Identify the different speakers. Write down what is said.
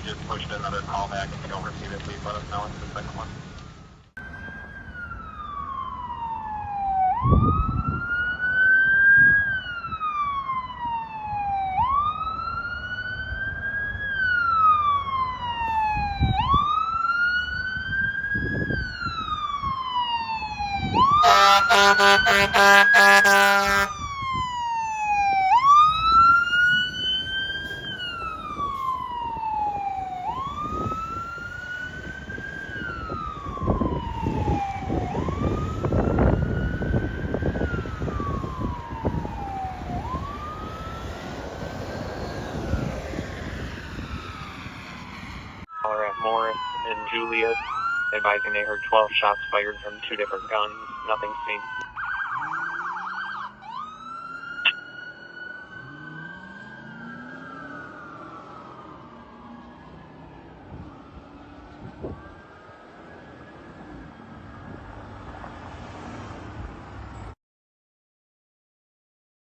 Speaker 1: just pushed another call back. If you don't receive it, please let us know. It's the second one. Caller at Morris and Julius, advising they heard 12 shots fired from 2 different guns. Nothing seen.